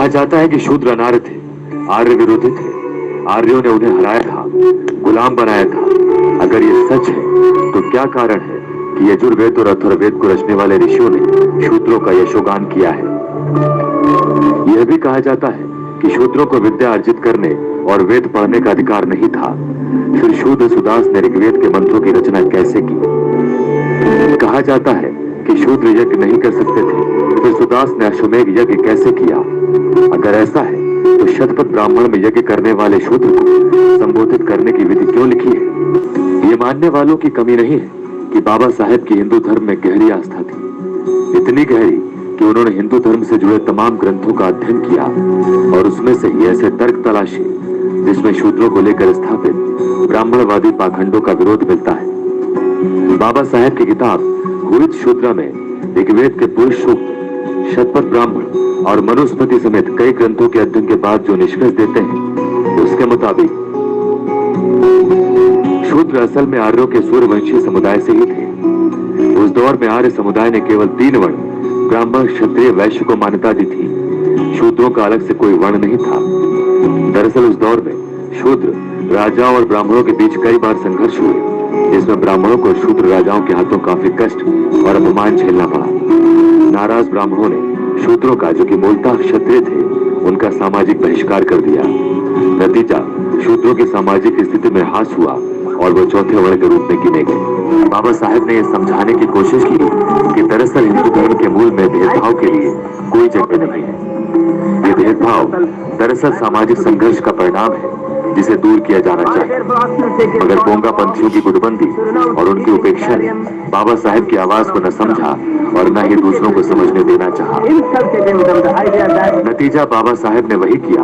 कहा जाता है कि शूद्र अनार्य थे, आर्य विरोधी थे, आर्यों ने उन्हें हराया था, गुलाम बनाया था। अगर ये सच है तो क्या कारण है कि यजुर्वेद और अथर्ववेद को रचने वाले ऋषियों ने शूद्रों का यशोगान किया है? यह भी कहा जाता है कि शूद्रों को विद्या अर्जित करने और वेद पढ़ने का अधिकार नहीं था। फिर शूद्र सुदास ने ऋग्वेद के मंत्रों की रचना कैसे की? कहा जाता है कि शूद्र यज्ञ नहीं कर सकते थे, फिर सुदास ने अश्वमेध यज्ञ कैसे किया? अगर ऐसा है तो शतपथ ब्राह्मण में यज्ञ करने वाले शूद्र को संबोधित करने की विधि क्यों लिखी है? ये मानने वालों की कमी नहीं है कि बाबा साहेब की हिंदू धर्म में गहरी आस्था थी, इतनी गहरी कि उन्होंने हिंदू धर्म से जुड़े तमाम ग्रंथों का अध्ययन किया और उसमें से ही ऐसे तर्क तलाशे जिसमें शूद्रों को लेकर स्थापित ब्राह्मणवादी पाखंडों का विरोध मिलता है। बाबा साहेब की किताब हुरित शूद्रा में ऋग्वेद के पुरुष सूक्त, शतपथ ब्राह्मण और मनुस्मृति समेत कई ग्रंथों के अध्ययन के बाद जो निष्कर्ष देते हैं उसके मुताबिक शूद्र असल में आर्यों के सूर्यवंशी समुदाय से ही थे। उस दौर में आर्य समुदाय ने केवल 3 वर्ण ब्राह्मण, क्षत्रिय, वैश्य को मान्यता दी थी। शूद्रों का अलग से कोई वर्ण नहीं था। दरअसल उस दौर में शूद्र राजाओं और ब्राह्मणों के बीच कई बार संघर्ष हुए, जिसमें ब्राह्मणों को शूद्र राजाओं के हाथों काफी कष्ट और अपमान झेलना पड़ा। नाराज ब्राह्मणों ने शूद्रों का, जो कि मूलतः क्षत्रिय थे, उनका सामाजिक बहिष्कार कर दिया। नतीजा शूद्रों की सामाजिक स्थिति में ह्रास हुआ और वो चौथे वर्ण के रूप में गिने गए। बाबा साहेब ने यह समझाने की कोशिश की कि दरअसल हिंदू धर्म के मूल में भेदभाव के लिए कोई जगह नहीं है। ये भेदभाव दरअसल सामाजिक संघर्ष का परिणाम है जिसे दूर किया जाना चाहिए। मगर बोंगा पंथियों की गुटबंदी और उनकी उपेक्षा ने बाबा साहेब की आवाज को न समझा और न ही दूसरों को समझने देना चाहा। नतीजा बाबा साहेब ने वही किया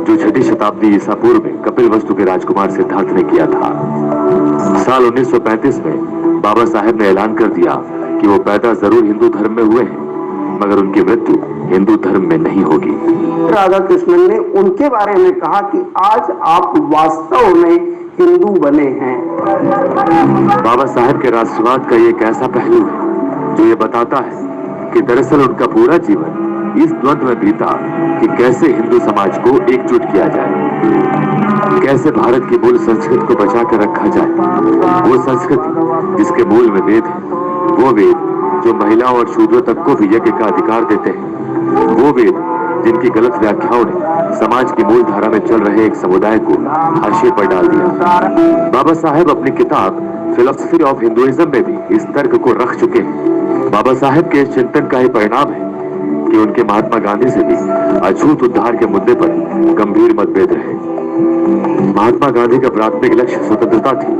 जो 6वीं शताब्दी ईसा पूर्व में कपिलवस्तु के राजकुमार सिद्धार्थ ने किया था। साल 1935 में बाबा साहेब ने ऐलान कर दिया कि वो पैदा जरूर हिंदू धर्म में हुए हैं, मगर उनकी मृत्यु हिंदू धर्म में नहीं होगी। राधा कृष्णन ने उनके बारे में कहा कि आज आप वास्तव में हिंदू बने हैं। बाबा साहेब के राष्ट्रवाद का ये एक ऐसा पहलू है जो ये बताता है कि दरअसल उनका पूरा जीवन इस द्वंद्व में बीता कि कैसे हिंदू समाज को एकजुट किया जाए, कैसे भारत की मूल संस्कृति को बचा कर रखा जाए। वो संस्कृति जिसके मूल में वेद है, वो वेद जो महिलाओं और शूद्रों तक को भी यज्ञ का अधिकार देते हैं, वो वेद जिनकी गलत व्याख्याओं ने समाज की मूल धारा में चल रहे एक समुदाय को हाशिए पर डाल दिया। बाबा साहेब अपनी किताब फिलॉसफी ऑफ हिंदुइज्म में भी इस तर्क को रख चुके हैं। बाबा साहेब के इस चिंतन का ही परिणाम है कि उनके महात्मा गांधी से भी अछूत उद्धार के मुद्दे पर गंभीर मतभेद रहे। महात्मा गांधी का प्राथमिक लक्ष्य स्वतंत्रता थी,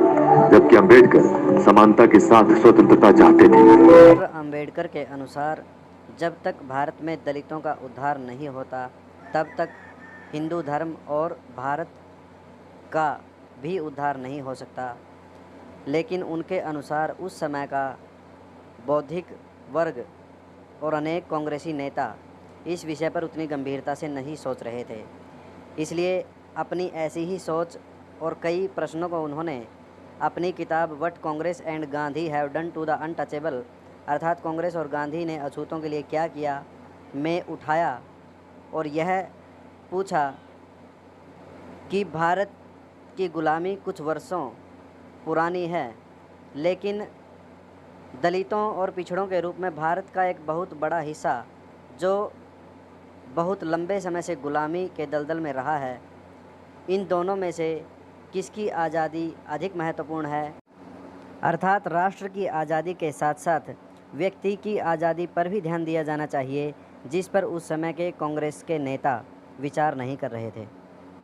जबकि अंबेडकर समानता के साथ स्वतंत्रता चाहते थे। अंबेडकर के अनुसार जब तक भारत में दलितों का उद्धार नहीं होता तब तक हिंदू धर्म और भारत का भी उद्धार नहीं हो सकता। लेकिन उनके अनुसार उस समय का बौद्धिक वर्ग और अनेक कांग्रेसी नेता इस विषय पर उतनी गंभीरता से नहीं सोच रहे थे। इसलिए अपनी ऐसी ही सोच और कई प्रश्नों को उन्होंने अपनी किताब what Congress and Gandhi have done to the untouchable, अर्थात कांग्रेस और गांधी ने अछूतों के लिए क्या किया, में उठाया और यह पूछा कि भारत की गुलामी कुछ वर्षों पुरानी है, लेकिन दलितों और पिछड़ों के रूप में भारत का एक बहुत बड़ा हिस्सा जो बहुत लंबे समय से गुलामी के दलदल में रहा है, इन दोनों में से किसकी आज़ादी अधिक महत्वपूर्ण है। अर्थात राष्ट्र की आज़ादी के साथ साथ व्यक्ति की आज़ादी पर भी ध्यान दिया जाना चाहिए, जिस पर उस समय के कांग्रेस के नेता विचार नहीं कर रहे थे।